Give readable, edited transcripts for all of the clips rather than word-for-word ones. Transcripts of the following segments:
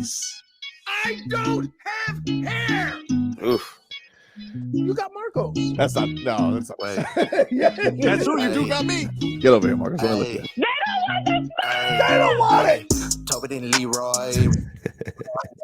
please. I don't have hair. Oof. You got Marco. That's not. No, that's not. Wait. Yeah. That's true. You do got me. Get over here, Marcus. Let me look at you. They don't want it. Tobin and Leroy.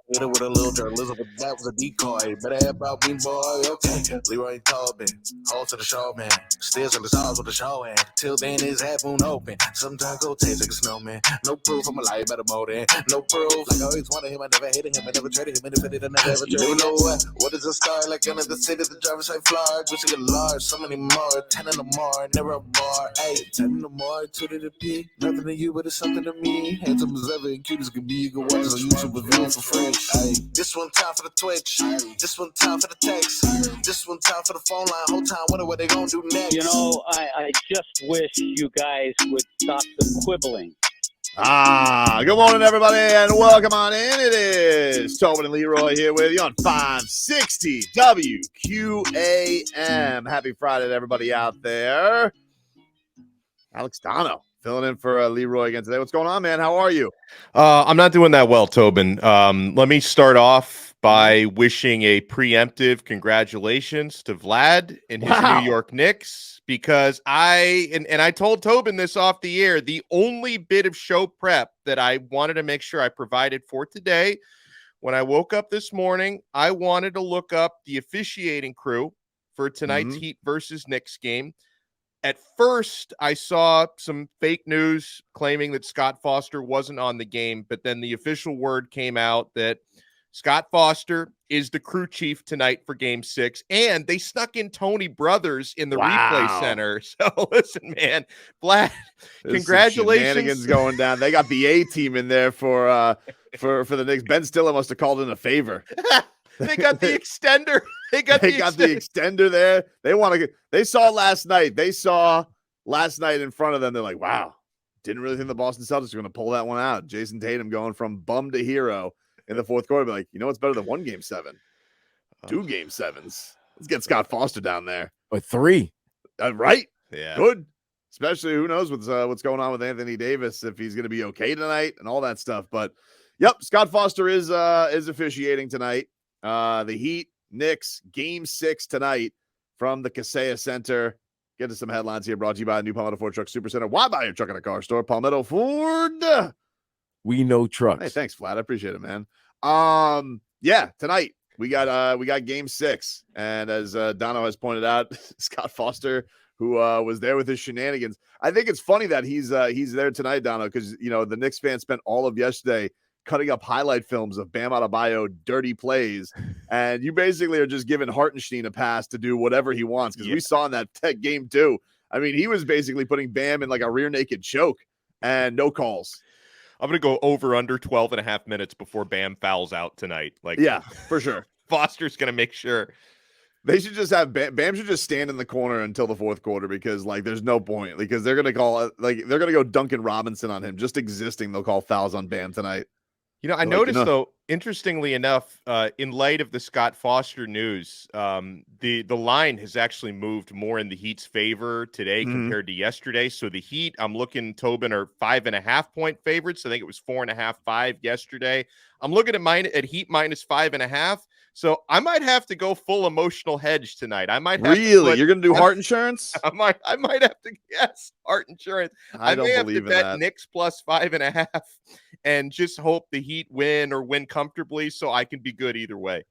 Hit it with a little journalism, but that was a decoy. Better have about me, boy. Okay. Leroy Tobin. Hold to the show, man. Steals in the stars with the show, and till then his half moon open. Sometimes go taste like a snowman. No proof, I'm a lie about a molding. No proof. Like I always wanted him, I never hated him, I never traded him, and if I did, I never ever traded him. You know what? What is a star? Like under the city, the driver's side flyer. Wish I could large, so many more. 10 in the more, never a bar. Hey, 10 in the more, 2 to the P. Nothing to you, but it's something to me. Handsome as ever and cute as can be. You can watch us on YouTube with viewing for free. Hey, this one time for the Twitch. This one time for the text. This one time for the phone line. Whole time, wonder what they gonna do next. You know, I just wish you guys would stop the quibbling. Good morning, everybody, and welcome on in. It is Tobin and Leroy here with you on 560 WQAM. Happy Friday to everybody out there. Alex Dono filling in for Leroy again today. What's going on, man? How are you? I'm not doing that well, Tobin. Let me start off by wishing a preemptive congratulations to Vlad and his New York Knicks, because I told Tobin this off the air, the only bit of show prep that I wanted to make sure I provided for today, when I woke up this morning, I wanted to look up the officiating crew for tonight's Heat versus Knicks game. At first, I saw some fake news claiming that Scott Foster wasn't on the game, but then the official word came out that Scott Foster is the crew chief tonight for Game 6, and they snuck in Tony Brothers in the replay center. So listen, man, Vlad, congratulations! Shenanigans going down. They got the A team in there for the Knicks. Ben Stiller must have called in a favor. They got the extender. They got the extender there. They saw last night. They saw last night in front of them. They're like, wow, didn't really think the Boston Celtics were going to pull that one out. Jason Tatum going from bum to hero in the fourth quarter. Be like, you know what's better than 1 Game 7? 2 Game 7s. Let's get Scott Foster down there. Or 3. Right? Yeah. Good. Especially who knows what's going on with Anthony Davis, if he's going to be okay tonight and all that stuff. But yep, Scott Foster is officiating tonight. The Heat, Knicks, Game 6 tonight from the Kaseya Center. Get to some headlines here, brought to you by the new Palmetto Ford Truck Super Center. Why buy your truck in a car store? Palmetto Ford. We know trucks. Hey, thanks, Vlad. I appreciate it, man. Yeah, tonight we got Game 6, and as Dono has pointed out, Scott Foster, who was there with his shenanigans. I think it's funny that he's there tonight, Dono, because the Knicks fans spent all of yesterday cutting up highlight films of Bam Adebayo dirty plays, and you basically are just giving Hartenstein a pass to do whatever he wants, because we saw in that game too. I mean, he was basically putting Bam in like a rear naked choke and no calls. I'm going to go over under 12 and a half minutes before Bam fouls out tonight. Like, yeah, for sure. Foster's going to make sure. They should just have Bam should just stand in the corner until the fourth quarter, because like there's no point, because they're going to call they're going to go Duncan Robinson on him. Just existing, they'll call fouls on Bam tonight. I noticed, though, interestingly enough, in light of the Scott Foster news, the line has actually moved more in the Heat's favor today compared to yesterday. So the Heat, I'm looking, Tobin, are 5.5-point favorites. I think it was 4.5, 5 yesterday. I'm looking at Heat minus 5.5. So I might have to go full emotional hedge tonight. I might have you're going to do heart insurance? I might have to heart insurance. I may have to bet Knicks plus 5.5 and just hope the Heat win or win comfortably, so I can be good either way.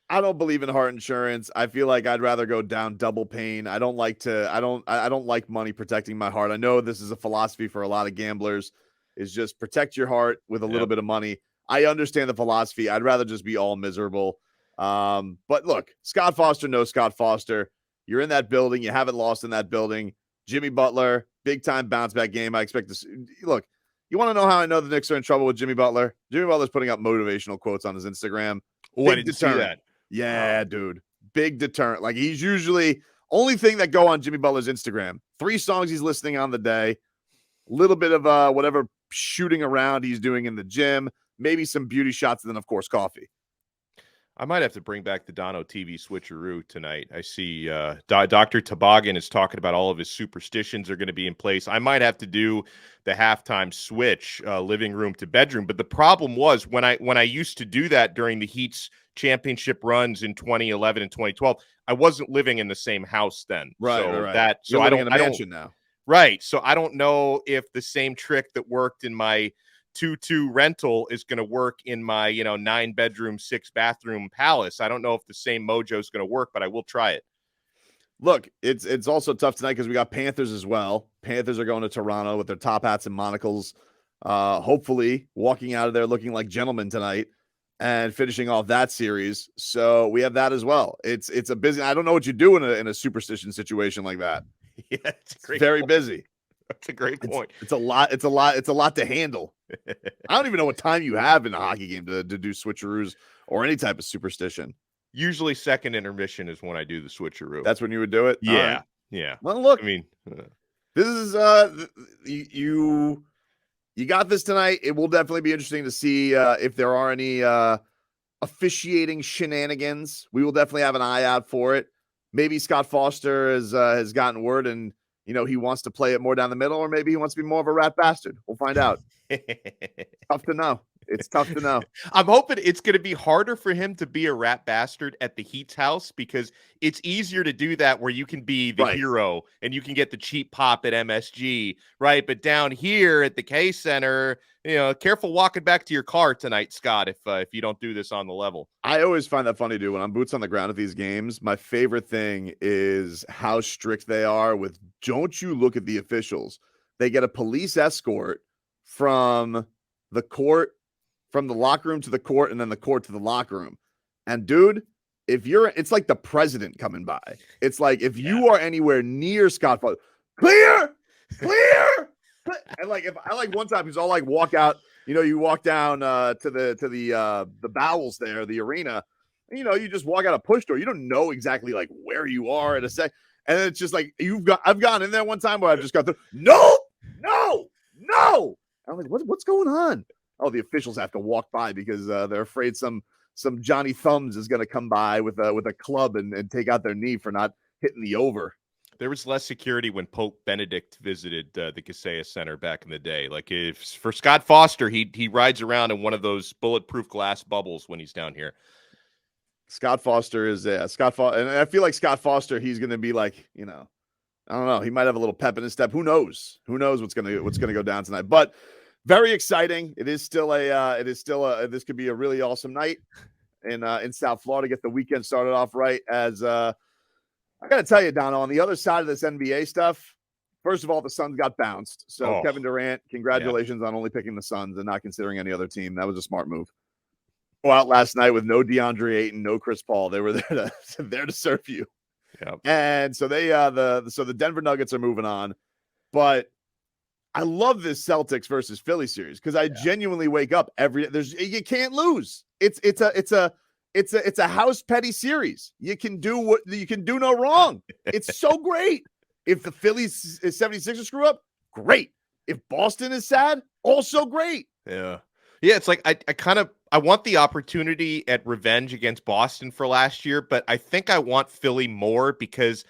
I don't believe in heart insurance. I feel like I'd rather go down double pain. I don't like money protecting my heart. I know this is a philosophy for a lot of gamblers, is just protect your heart with a little bit of money. I understand the philosophy. I'd rather just be all miserable. But look, Scott Foster knows Scott Foster. You're in that building. You haven't lost in that building. Jimmy Butler, big time bounce back game. I expect this. Look, you want to know how I know the Knicks are in trouble with Jimmy Butler? Jimmy Butler's putting up motivational quotes on his Instagram. Oh, I didn't see that. Yeah, dude. Big deterrent. Like, he's usually only thing that go on Jimmy Butler's Instagram. 3 songs he's listening on the day. A little bit of whatever shooting around he's doing in the gym. Maybe some beauty shots, and then, of course, coffee. I might have to bring back the Dono TV switcheroo tonight. I see Dr. Toboggan is talking about all of his superstitions are going to be in place. I might have to do the halftime switch, living room to bedroom. But the problem was when I used to do that during the Heat's championship runs in 2011 and 2012, I wasn't living in the same house then. Right, so right. that so You're I living don't in a mansion now. Right. So I don't know if the same trick that worked in my 2-2 rental is going to work in my, 9-bedroom, 6-bathroom palace. I don't know if the same mojo is going to work, but I will try it. Look, it's also tough tonight because we got Panthers as well. Panthers are going to Toronto with their top hats and monocles. Hopefully walking out of there looking like gentlemen tonight and finishing off that series. So we have that as well. It's a busy. I don't know what you do in a superstition situation like that. Yeah, it's very point. busy. That's a great point. It's a lot to handle. I don't even know what time you have in a hockey game to do switcheroos or any type of superstition. Usually second intermission is when I do the switcheroo. That's when you would do it? Yeah. Right. Yeah. Well, look, I mean, this is you got this tonight. It will definitely be interesting to see if there are any officiating shenanigans. We will definitely have an eye out for it. Maybe Scott Foster has gotten word and he wants to play it more down the middle, or maybe he wants to be more of a rat bastard. We'll find out. Tough to know. It's tough to know. I'm hoping it's going to be harder for him to be a rat bastard at the Heat's house because it's easier to do that where you can be the hero and you can get the cheap pop at MSG, right? But down here at the K Center, careful walking back to your car tonight, Scott, if you don't do this on the level. I always find that funny, dude. When I'm boots on the ground at these games, my favorite thing is how strict they are with, don't you look at the officials. They get a police escort from the court, from the locker room to the court, and then the court to the locker room. And dude, it's like the president coming by. It's like if you are anywhere near Scott Foster, clear. And if I one time he's all walk out, you walk down to the bowels there, the arena, and, you just walk out a push door. You don't know exactly where you are at a sec. And then it's just I've gone in there one time where I've just got no. I'm like, what's going on? Oh, the officials have to walk by because they're afraid some Johnny Thumbs is going to come by with a club and take out their knee for not hitting the over. There was less security when Pope Benedict visited the Kaseya Center back in the day. If for Scott Foster, he rides around in one of those bulletproof glass bubbles when he's down here. Scott Foster is Scott Foster, and I feel like Scott Foster, he's going to be I don't know, he might have a little pep in his step. Who knows what's going to go down tonight, but. Very exciting. It is still this could be a really awesome night in South Florida. Get the weekend started off right. As I got to tell you, Dono, on the other side of this NBA stuff, first of all, the Suns got bounced. So Kevin Durant, congratulations on only picking the Suns and not considering any other team. That was a smart move. Go out last night with no DeAndre Ayton, no Chris Paul. They were there to serve you. Yep. And so the Denver Nuggets are moving on, but I love this Celtics versus Philly series because I genuinely wake up you can't lose. It's a house petty series. You can do no wrong. It's so great. If the Phillies 76ers screw up, great. If Boston is sad, also great. Yeah. Yeah, it's I want the opportunity at revenge against Boston for last year, but I think I want Philly more because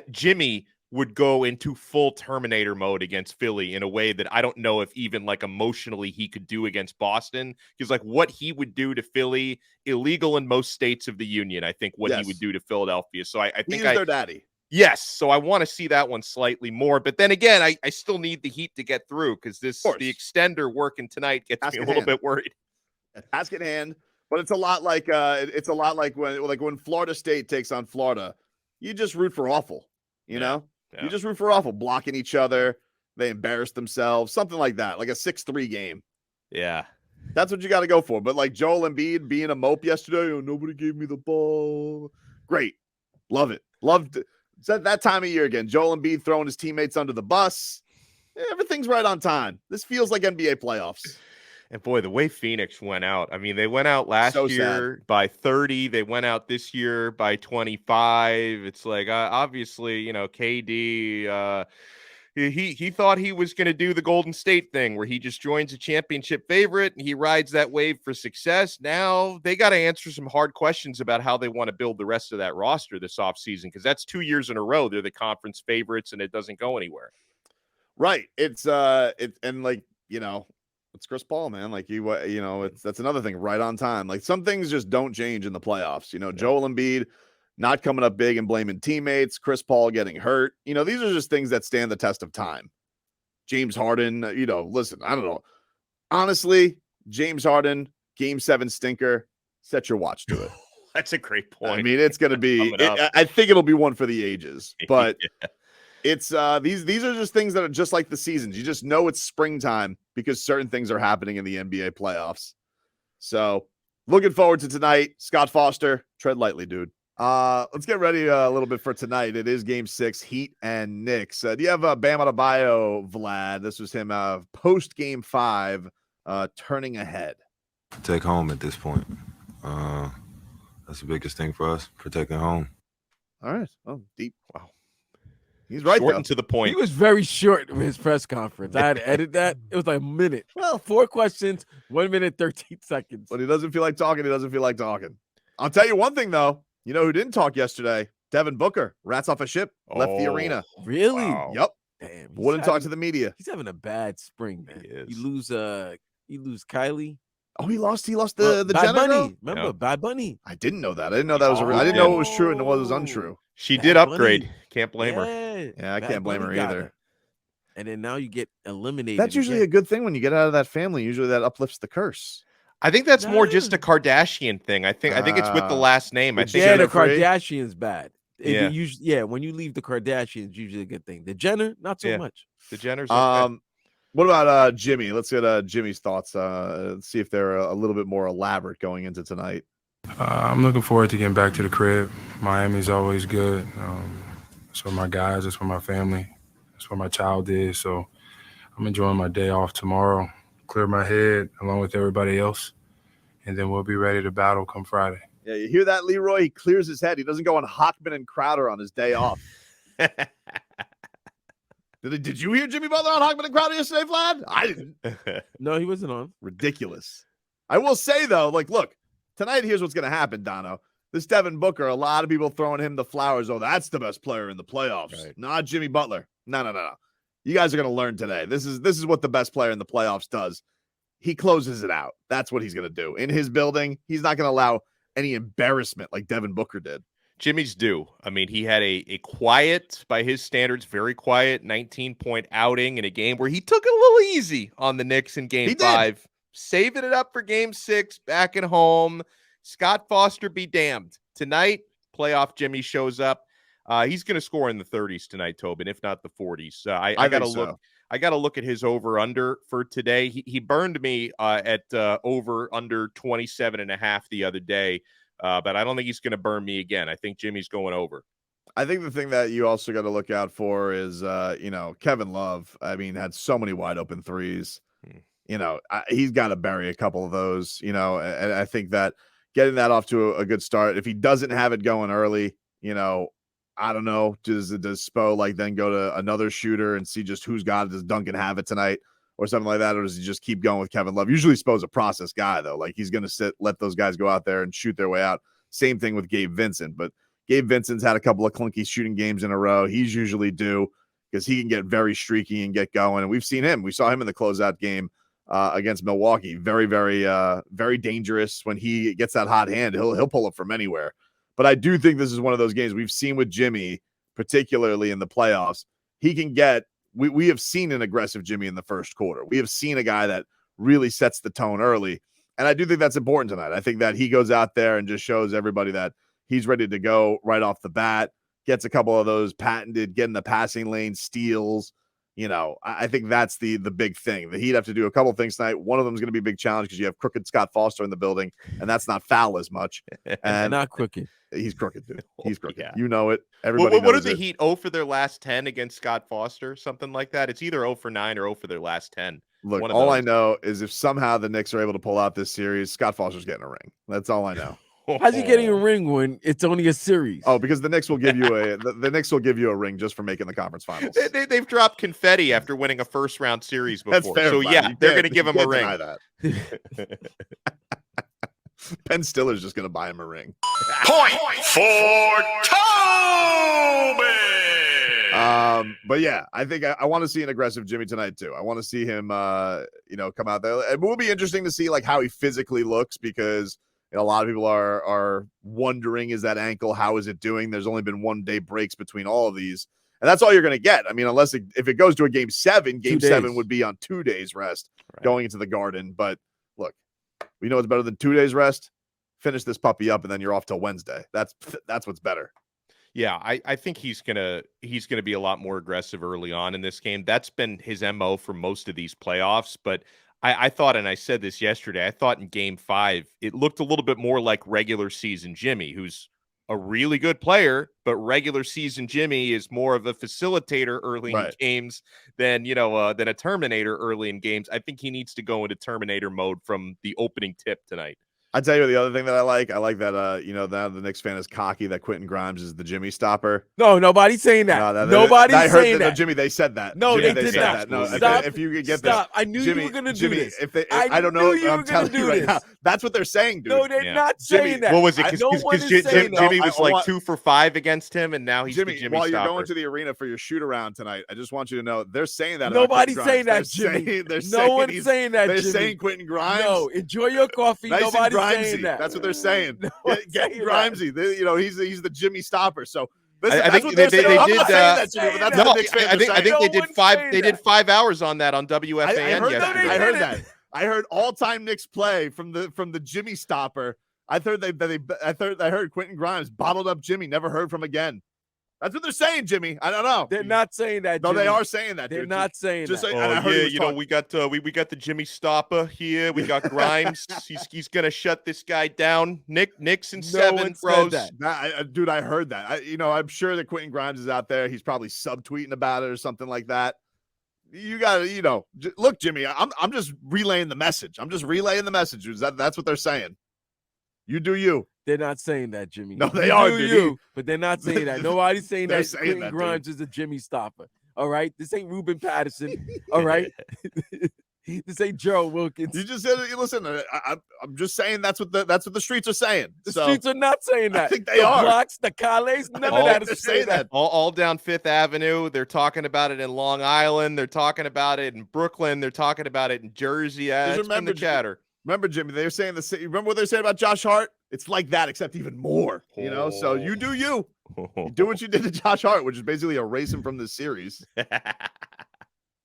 Jimmy would go into full Terminator mode against Philly in a way that I don't know if even emotionally he could do against Boston. Because what he would do to Philly, illegal in most states of the union, I think he would do to Philadelphia. So I think he's their daddy. Yes. So I want to see that one slightly more. But then again, I still need the Heat to get through because the extender working tonight gets me a little bit worried. Task at hand. But it's a lot like when Florida State takes on Florida, you just root for awful, you know? Yeah. You just root for awful, blocking each other. They embarrass themselves, something like that, like a 6-3 game. Yeah. That's what you got to go for. But Joel Embiid being a mope yesterday, nobody gave me the ball. Great. Love it. Loved it. It's that time of year again. Joel Embiid throwing his teammates under the bus. Everything's right on time. This feels like NBA playoffs. And boy, the way Phoenix went out. I mean, they went out last year by 30. They went out this year by 25. It's obviously, KD, He thought he was going to do the Golden State thing where he just joins a championship favorite and he rides that wave for success. Now they got to answer some hard questions about how they want to build the rest of that roster this offseason, because that's 2 years in a row they're the conference favorites and it doesn't go anywhere. Right. It's and like, it's Chris Paul, man. Like that's another thing, right on time. Like some things just don't change in the playoffs. Joel Embiid not coming up big and blaming teammates, Chris Paul getting hurt. These are just things that stand the test of time. James Harden, listen, I don't know. Honestly, James Harden, Game 7 stinker, set your watch to it. That's a great point. I mean, it's going to be, I think it'll be one for the ages, but it's these are just things that are just like the seasons. You just know it's springtime because certain things are happening in the NBA playoffs. So looking forward to tonight. Scott Foster, tread lightly, dude. Let's get ready a little bit for tonight. It is Game 6, Heat and Knicks. Do you have Bam Adebayo, Vlad? This was him post Game 5, turning ahead. Take home at this point. That's the biggest thing for us, protecting home. All right. Oh, deep. Wow. He's right, short and to the point. He was very short in his press conference. I had to edit that. It was like a minute. Well, 4 questions, 1 minute, 13 seconds. When he doesn't feel like talking, he doesn't feel like talking. I'll tell you one thing, though. You know who didn't talk yesterday? Devin Booker. Rats off a ship. Left the arena. Really? Wow. Yep. Damn. Wouldn't talk to the media. He's having a bad spring, man. He is. You lose Kylie. Oh, he lost the Bad Jenner Bunny. girl? Remember, Yep. Bad Bunny. I didn't know that. I didn't know that was I didn't know it was true and it was untrue. She Bad did upgrade. Bunny. Can't blame her. Yeah, I Bad can't blame Bunny her got either. it. And then now you get eliminated. That's usually a good thing when you get out of that family. Usually that uplifts the curse. I think that's more just No. a Kardashian thing. I think it's with the last name. I With think Yeah, the Jenner-free? Kardashians bad. Yeah. When you leave the Kardashians, usually a good thing. The Jenner, not so Yeah. much. the Jenners. Okay. What about Jimmy? Let's get Jimmy's thoughts. See if they're a little bit more elaborate going into tonight. I'm looking forward to getting back to the crib. Miami's always good. That's where my guys, that's where my family, that's where my child is. So I'm enjoying my day off tomorrow, clear my head along with everybody else, and then we'll be ready to battle come Friday. Yeah, you hear that, Leroy? He clears his head. He doesn't go on Hockman and Crowder on his day off. Did you hear Jimmy Butler on Hockman and Crowder yesterday, Vlad? I didn't. No, he wasn't on. Ridiculous. I will say, though, look, tonight, here's what's going to happen, Dono. This Devin Booker, a lot of people throwing him the flowers. Oh, that's the best player in the playoffs. Right. Not Jimmy Butler. No. You guys are going to learn today. This is what the best player in the playoffs does. He closes it out. That's what he's going to do. In his building, he's not going to allow any embarrassment like Devin Booker did. Jimmy's due. I mean, he had a quiet, by his standards, very quiet 19-point outing in a game where he took it a little easy on the Knicks in Game 5, saving it up for Game 6 back at home. Scott Foster be damned. Tonight, playoff Jimmy shows up. He's going to score in the 30s tonight, Tobin, if not the 40s. I got to look. So. I got to look at his over-under for today. He burned me at over-under 27.5 the other day, but I don't think he's going to burn me again. I think Jimmy's going over. I think the thing that you also got to look out for is, Kevin Love. I mean, had so many wide open threes. He's got to bury a couple of those, and I think that getting that off to a good start, if he doesn't have it going early, I don't know. Does Spo then go to another shooter and see just who's got it? Does Duncan have it tonight or something like that? Or does he just keep going with Kevin Love? Usually Spo's a process guy, though. He's going to let those guys go out there and shoot their way out. Same thing with Gabe Vincent. But Gabe Vincent's had a couple of clunky shooting games in a row. He's usually due because he can get very streaky and get going. And we've seen him. We saw him in the closeout game against Milwaukee. Very, very, very dangerous. When he gets that hot hand, he'll pull it from anywhere. But I do think this is one of those games we've seen with Jimmy, particularly in the playoffs. He can get – we have seen an aggressive Jimmy in the first quarter. We have seen a guy that really sets the tone early. And I do think that's important tonight. I think that he goes out there and just shows everybody that he's ready to go right off the bat, gets a couple of those patented, get in the passing lane, steals. I think that's the big thing. The Heat have to do a couple of things tonight. One of them is going to be a big challenge because you have crooked Scott Foster in the building, and that's not foul as much. And not crooked. He's crooked, dude. He's crooked. Yeah. You know it. Everybody What are knows the it. Heat 0 for their last 10 against Scott Foster? Something like that. It's either 0 for 9 or 0 for their last 10. Look, One of all those. I know is if somehow the Knicks are able to pull out this series, Scott Foster's getting a ring. That's all I know. How's he getting a ring when it's only a series? Oh, because the Knicks will give you the Knicks will give you a ring just for making the conference finals. They've dropped confetti after winning a first round series before. That's fair. So yeah, they're going to give him a ring. That. Ben Stiller's just going to buy him a ring. Point for Toby. But yeah, I think I want to see an aggressive Jimmy tonight too. I want to see him, come out there. It will be interesting to see like how he physically looks because a lot of people are wondering, is that ankle? How is it doing? There's only been 1 day breaks between all of these, and that's all you're going to get. I mean, if it goes to a game 7, game 7 would be on 2 days rest going into the Garden. But look, we know it's better than 2 days rest. Finish this puppy up, and then you're off till Wednesday. That's what's better. Yeah, I think he's gonna be a lot more aggressive early on in this game. That's been his MO for most of these playoffs. But I thought, and I said this yesterday, I thought in game 5, it looked a little bit more like regular season Jimmy, who's a really good player, but regular season Jimmy is more of a facilitator early in games than a Terminator early in games. I think he needs to go into Terminator mode from the opening tip tonight. I tell you the other thing that I like that now the Knicks fan is cocky that Quentin Grimes is the Jimmy stopper. No, nobody's saying that. Nobody's saying that. Jimmy, they said that. No, Jimmy, they did said not. No, Stop. if you could get Stop. that. I knew you were going to do this. I don't know. You I'm telling you right now. That's what they're saying, dude. No, they're not saying that. What was it? Because Jimmy was like 2 for 5 against him, and now he's Jimmy. the Jimmy While stopper. you're going to the arena for your shoot around tonight, I just want you to know they're saying that. Nobody's saying that, Jimmy. No one's saying that, Jimmy. They're saying Quentin Grimes. No, enjoy your coffee. Nobody's saying that. That's what they're saying. Get Grimesy. He's the Jimmy stopper. So listen, I think they did. I think they did 5. They did 5 hours on that on WFAN yesterday. I heard that. I heard all-time Knicks play from the Jimmy stopper. I heard Quentin Grimes bottled up Jimmy. Never heard from again. That's what they're saying, Jimmy. I don't know. They're not saying that. No, they are saying that. They're not saying that. We got the Jimmy stopper here. We got Grimes. he's gonna shut this guy down. Knicks in 7, bros. Dude, I heard that. I'm sure that Quentin Grimes is out there. He's probably subtweeting about it or something like that. You gotta, look, Jimmy. I'm just relaying the message. That's what they're saying. You do you. They're not saying that, Jimmy. No, they are. But they're not saying that. Nobody's saying that saying Quentin Grimes is a Jimmy stopper. All right, this ain't Ruben Patterson. All right, this ain't Gerald Wilkins. You just said, listen. I'm just saying that's what the streets are saying. The streets are not saying that. I think they are. The blocks, the Calais, none of that is saying that. All down 5th Avenue. They're talking about it in Long Island. They're talking about it in Brooklyn. They're talking about it in Jersey. It's been the chatter. Remember, Jimmy, they were saying the same. Remember what they said about Josh Hart? It's like that, except even more. So you do you. You do what you did to Josh Hart, which is basically erase him from this series.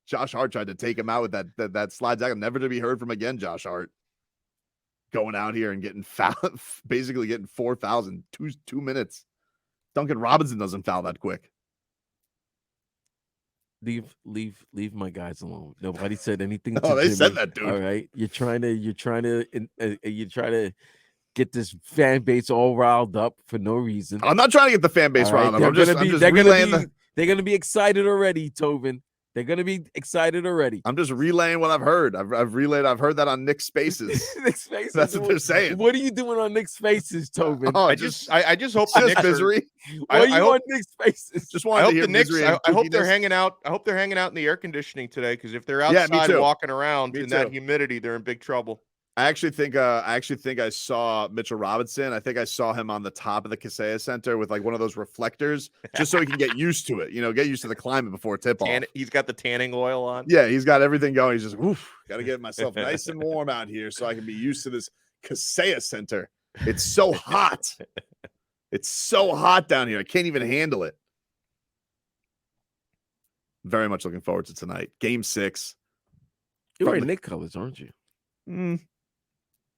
Josh Hart tried to take him out with that slide tackle, never to be heard from again. Josh Hart going out here and getting fouled, basically getting 4 fouls in 2 minutes. Duncan Robinson doesn't foul that quick. Leave my guys alone. Nobody said anything. Oh, they said that, dude. All right, you're trying to get this fan base all riled up for no reason. I'm not trying to get the fan base riled up. They're gonna be excited already, Tobin. They're gonna be excited already. I'm just relaying what I've heard. I've heard that on Knicks Spaces. Knicks Spaces. That's what they're saying. What are you doing on Knicks Spaces, Tobin? Oh, I just hope the Knicks misery. Why are you on Knicks Spaces? Just wanted to hear the Knicks. misery. I hope they're hanging out. I hope they're hanging out in the air conditioning today, because if they're outside walking around in that humidity, they're in big trouble. I actually think I saw Mitchell Robinson. I think I saw him on the top of the Kaseya Center with like one of those reflectors, just so he can get used to it. Get used to the climate before tip off. He's got the tanning oil on. Yeah, he's got everything going. He's just, got to get myself nice and warm out here so I can be used to this Kaseya Center. It's so hot. It's so hot down here. I can't even handle it. Very much looking forward to tonight. Game 6. You're wearing Knicks colors, aren't you?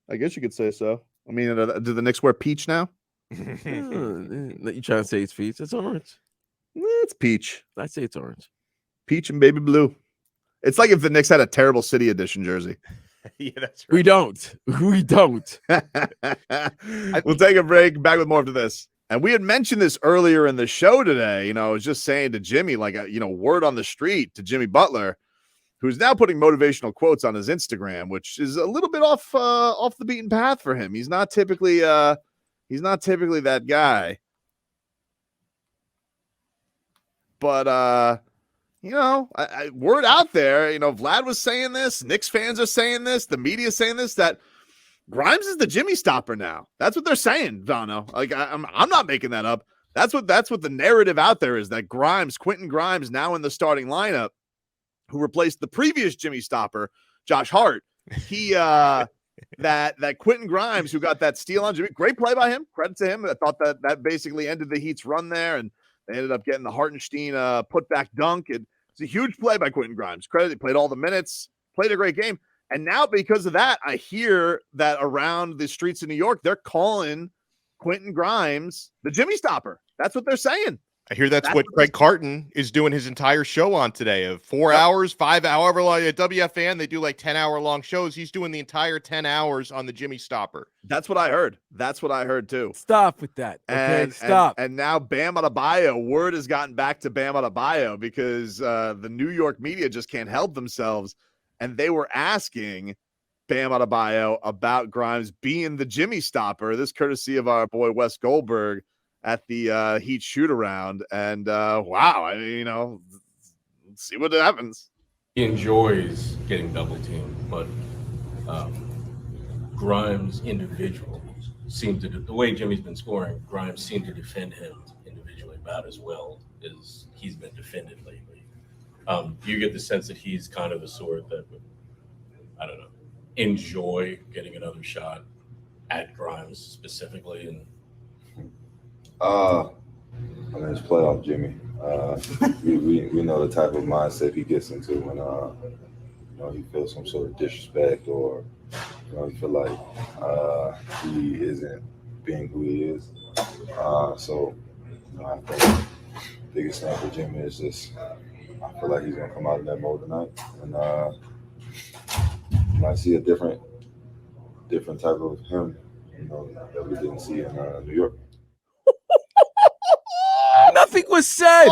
I guess you could say so. I mean, do the Knicks wear peach now? You trying to say it's peach? It's orange. It's peach. I say it's orange. Peach and baby blue. It's like if the Knicks had a terrible city edition jersey. Yeah, that's right. We don't. We'll take a break. Back with more after this. And we had mentioned this earlier in the show today. I was just saying to Jimmy, like, word on the street to Jimmy Butler, who's now putting motivational quotes on his Instagram, which is a little bit off the beaten path for him. He's not typically He's not typically that guy. But word out there, Vlad was saying this, Knicks fans are saying this, the media saying this, that Grimes is the Jimmy stopper now. That's what they're saying, Dono. Like I'm not making that up. That's what the narrative out there is, that Quentin Grimes, now in the starting lineup, who replaced the previous Jimmy stopper, Josh Hart. He that Quentin Grimes, who got that steal on Jimmy, great play by him. Credit to him. I thought that basically ended the Heat's run there, and they ended up getting the Hartenstein putback dunk. It's a huge play by Quentin Grimes. Credit, he played all the minutes, played a great game. And now because of that, I hear that around the streets of New York, they're calling Quentin Grimes the Jimmy stopper. That's what they're saying. I hear that's what Craig Carton is doing his entire show on today, of 4 hours, 5 however long. At WFAN, they do like 10-hour long shows. He's doing the entire 10 hours on the Jimmy stopper. That's what I heard. That's what I heard too. Stop with that. Okay, stop. And now Bam Adebayo, word has gotten back to Bam Adebayo because the New York media just can't help themselves. And they were asking Bam Adebayo about Grimes being the Jimmy stopper. This courtesy of our boy Wes Goldberg at the Heat shoot-around. And, wow, let's see what happens. He enjoys getting double-teamed, but Grimes individually seemed to, the way Jimmy's been scoring, Grimes seemed to defend him individually about as well as he's been defended lately. Do you get the sense that he's kind of the sort that would, I don't know, enjoy getting another shot at Grimes specifically? And it's playoff Jimmy. We know the type of mindset he gets into when he feels some sort of disrespect, or he feel like he isn't being who he is. So I think the biggest thing for Jimmy is just, I feel like he's gonna come out in that mode tonight, and you might see a different type of him, that we didn't see in New York. Nothing was said.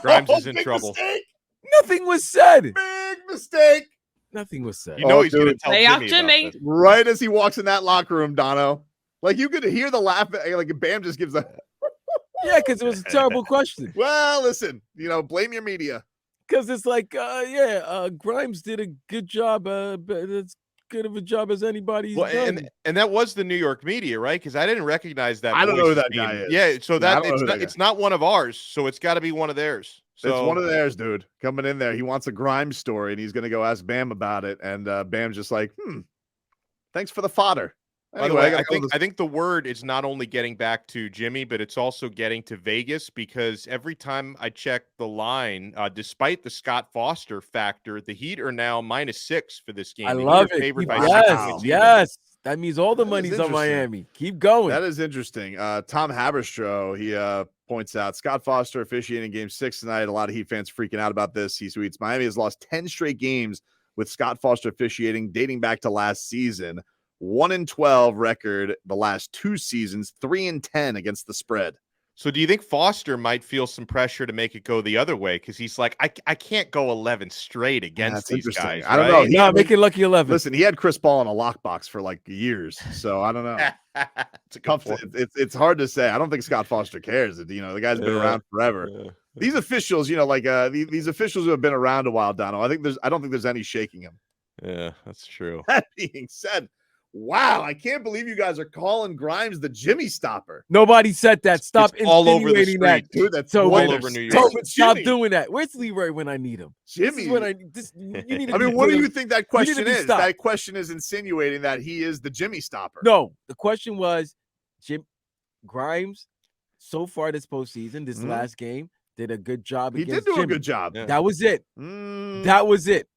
Grimes is in trouble. Mistake. Nothing was said. Big mistake. Nothing was said. You know he's going to tell Lay off Jimmy. Jimmy. Right as he walks in that locker room, Dono. Like, you could hear the laugh. Like, Bam just gives a... Yeah, because it was a terrible question. Well, listen, blame your media. Because it's like, Grimes did a good job, but it's good of a job as anybody's done. And that was the New York media, right? Because I didn't recognize that. I don't know who that being, guy is. Yeah, so it's not one of ours, so it's got to be one of theirs. So it's one of theirs, dude. Coming in there, he wants a Grimes story, and he's going to go ask Bam about it. And Bam's just like, thanks for the fodder. Anyway, by the way, I think the word is not only getting back to Jimmy, but it's also getting to Vegas, because every time I check the line, despite the Scott Foster factor, the Heat are now -6 for this game. I love it. Yes. That means all the money's on Miami. Keep going. That is interesting. Tom Haberstroh, he points out Scott Foster officiating Game 6 tonight. A lot of Heat fans freaking out about this. He tweets, Miami has lost 10 straight games with Scott Foster officiating, dating back to last season. 1-12 record the last 2 seasons, 3-10 against the spread. So do you think Foster might feel some pressure to make it go the other way? Because he's like, I can't go 11 straight against these guys. I don't know. No, make it lucky 11. Listen, he had Chris Paul in a lockbox for like years, so I don't know. It's hard to say. I don't think Scott Foster cares. The guy's been around forever. Yeah. These officials, these officials who have been around a while, Donald, I don't think there's any shaking them. Yeah, that's true. That being said, wow, I can't believe you guys are calling Grimes the Jimmy stopper. Nobody said that. Stop all over the street, that. Dude, that's so all over New York. Stop doing that. Where's Leroy when I need him? Jimmy. You need to what do you think that question is? Stopped. That question is insinuating that he is the Jimmy stopper. No, the question was Grimes, so far this postseason, this last game, did a good job. He did do Jimmy. a good job. Yeah. That was it. That was it.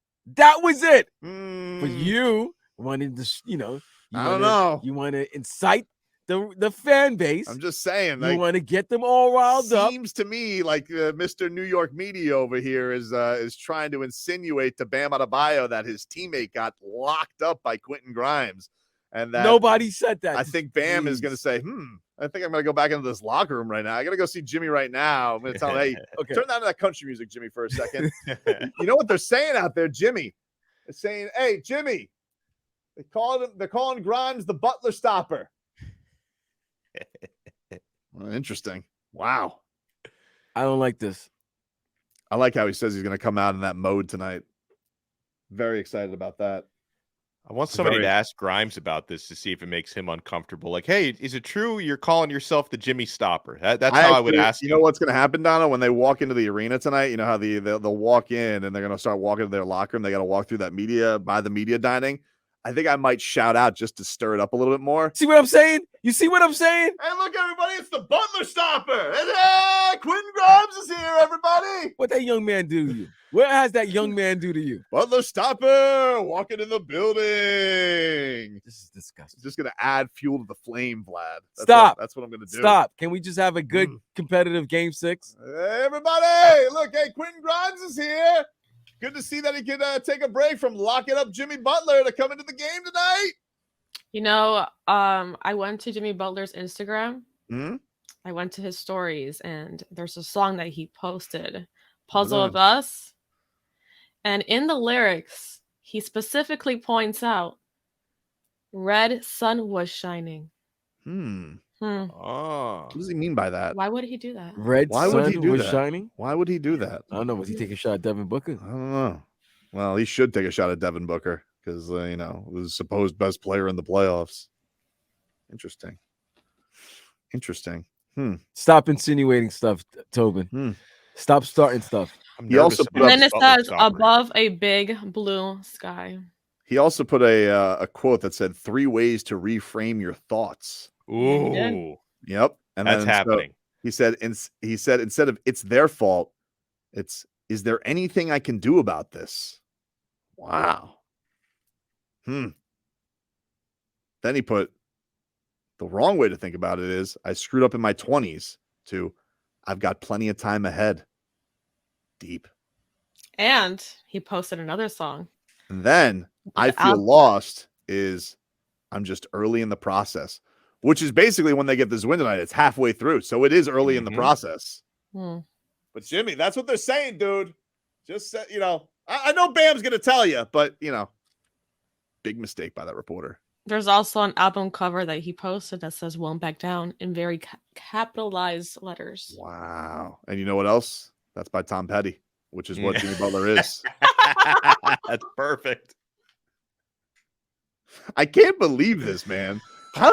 But you wanted to, I don't know. You want to incite the fan base. I'm just saying. You want to get them all riled up. Seems to me like Mr. New York media over here is trying to insinuate to Bam Adebayo that his teammate got locked up by Quentin Grimes. And that nobody said that. I think Bam is going to say, I think I'm going to go back into this locker room right now. I got to go see Jimmy right now. I'm going to tell him, hey, turn down that country music, Jimmy, for a second. You know what they're saying out there, Jimmy? They're saying, hey, Jimmy, they're calling Grimes the Butler stopper. Interesting. Wow. I don't like this. I like how he says he's going to come out in that mode tonight. Very excited about that. I want somebody to ask Grimes about this to see if it makes him uncomfortable. Like, hey, is it true you're calling yourself the Jimmy Stopper? That's how I would ask. You know what's going to happen, Donna, when they walk into the arena tonight? You know how they'll walk in and they're going to start walking to their locker room. They got to walk through that by the media dining. I think I might shout out just to stir it up a little bit more. See what I'm saying? You see what I'm saying? Hey, look, everybody, it's the Butler Stopper. Hey, Quentin Grimes is here, everybody. What that young man do to you? What has that young man do to you? Butler Stopper walking in the building. This is disgusting. Just going to add fuel to the flame, Vlad. That's what I'm going to do. Stop. Can we just have a good competitive game 6? Hey, everybody, look, hey, Quentin Grimes is here. Good to see that he could take a break from locking up Jimmy Butler to come into the game tonight. You know, I went to Jimmy Butler's Instagram. Hmm? I went to his stories, and there's a song that he posted, Puzzle of Us. And in the lyrics, he specifically points out, red sun was shining. Oh. What does he mean by that? Why would he do that? Why would he do that? Shining? Why would he do that? I don't know. Was he taking a shot at Devin Booker? I don't know. Well, he should take a shot at Devin Booker because, was supposed best player in the playoffs. Interesting. Stop insinuating stuff, Tobin. Stop starting stuff. He also put and then it says above a big blue sky. He also put a quote that said 3 ways to reframe your thoughts. Ooh. Yep. And that's happening. So he said instead of it's their fault, it's is there anything I can do about this? Wow. Then he put the wrong way to think about it is I screwed up in my 20s to I've got plenty of time ahead. Deep. And he posted another song. And then I feel lost is I'm just early in the process, which is basically when they get this win tonight. It's halfway through. So it is early in the process. But Jimmy, that's what they're saying, dude. Just, I know Bam's going to tell you, but, big mistake by that reporter. There's also an album cover that he posted that says "Won't Back Down" in very capitalized letters. Wow. And you know what else? That's by Tom Petty, which is what Jimmy Butler is. That's perfect. I can't believe this, man. How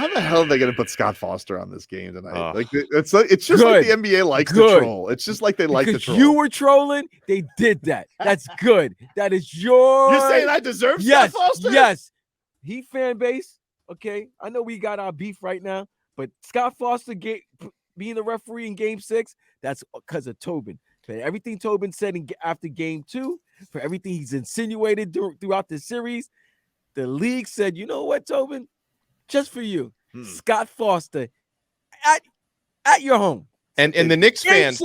the hell are they going to put Scott Foster on this game tonight? It's just like the NBA likes to troll. It's just like they like to troll. You were trolling, they did that. That's good. That is your. You're saying I deserve Scott Foster? Yes. He fan base. Okay, I know we got our beef right now, but Scott Foster being the referee in Game 6, that's because of Tobin. For everything Tobin said after Game 2, for everything he's insinuated throughout the series, the league said, you know what, Tobin? Just for you, Scott Foster at your home. And the Knicks fans,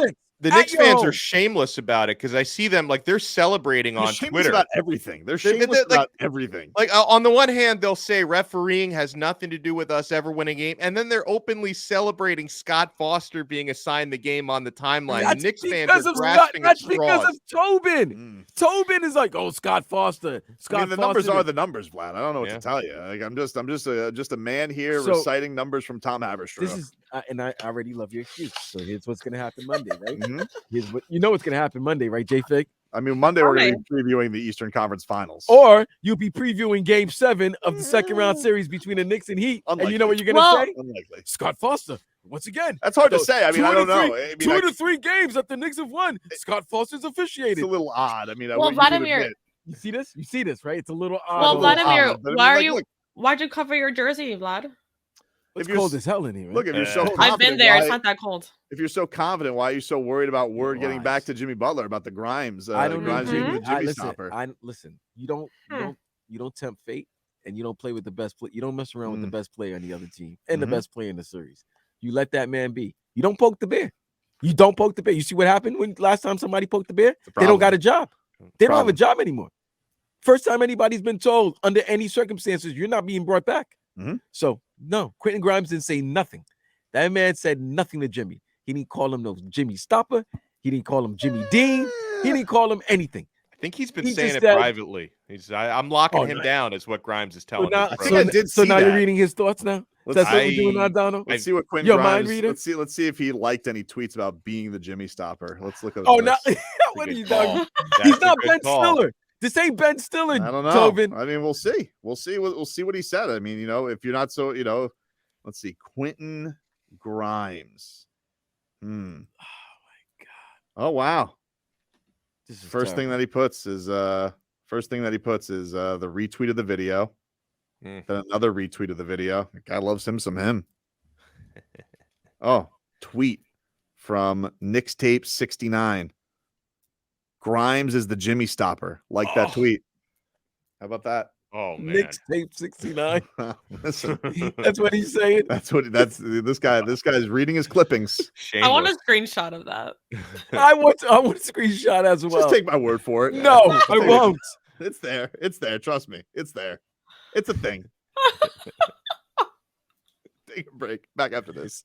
are shameless about it because I see them like they're celebrating on Twitter about everything. They're shameless about everything. Like on the one hand, they'll say refereeing has nothing to do with us ever winning a game, and then they're openly celebrating Scott Foster being assigned the game on the timeline. That's the Knicks fans are grasping at straws. Because of Tobin. Tobin is like, oh, Scott Foster. The numbers are the numbers, Vlad. I don't know what to tell you. Like I'm just a man here reciting numbers from Tom Haberstroh. This is, and I already love your excuse. So here's what's going to happen Monday, right? Here's what you know what's going to happen Monday, right, J-Fig? I mean, Monday we're going to be previewing the Eastern Conference Finals. Or you'll be previewing Game 7 of the second round series between the Knicks and Heat. Unlikely. And you know what you're going to say? Unlikely. Scott Foster. Once again. That's hard to say. I mean, I don't know. I mean, 2 to 3 games that the Knicks have won. Scott Foster's officiated. It's a little odd. I mean, Vladimir. You see this? You see this, right? It's a little odd. Well, Vladimir, why'd you cover your jersey, Vlad? It's cold as hell in here. Look, if you're so confident, I've been there. It's not that cold. If you're so confident, why are you so worried about word getting back to Jimmy Butler about the Grimes? I don't Grimes being the Jimmy stopper. Listen. You don't tempt fate, and you don't play with the best play. You don't mess around with the best player on the other team and the best player in the series. You let that man be. You don't poke the bear. You don't poke the bear. You see what happened when last time somebody poked the bear? They don't got a job. They don't have a job anymore. First time anybody's been told under any circumstances you're not being brought back. So no, Quentin Grimes didn't say nothing. That man said nothing to Jimmy. He didn't call him no Jimmy Stopper. He didn't call him Jimmy Dean. He didn't call him anything. I think he's been He saying just it said- privately. I'm locking Oh, him no. down, is what Grimes is So telling now, us. I think I did so see now you're that. reading his thoughts now. Let's That's what see. we're doing now, Donald. Let's see what Quentin You're a mind Grimes. reader? Let's see if he liked any tweets about being the Jimmy Stopper. Let's look at Oh, this. no. What are good you call. doing? That's He's a not good Ben call. Stiller. This ain't Ben Stiller, I don't know. Tobin. I mean, we'll see. We'll see what he said. I mean, if you're not so, let's see. Quentin Grimes. Oh my God. Oh wow. This is First thing that he puts is the retweet of the video. Then another retweet of the video. The guy loves him some him. Oh, tweet from Knicks Tape 69. Grimes is the Jimmy Stopper. Like that tweet. How about that? Oh man. Knicks Tape 69. Listen, That's what he's saying. that's this guy's reading his clippings. I want a Shameless. screenshot of that. I want a screenshot as well. Just take my word for it. No, I won't. It's there. It's there. Trust me. It's there. It's a thing. Take a break. Back after this.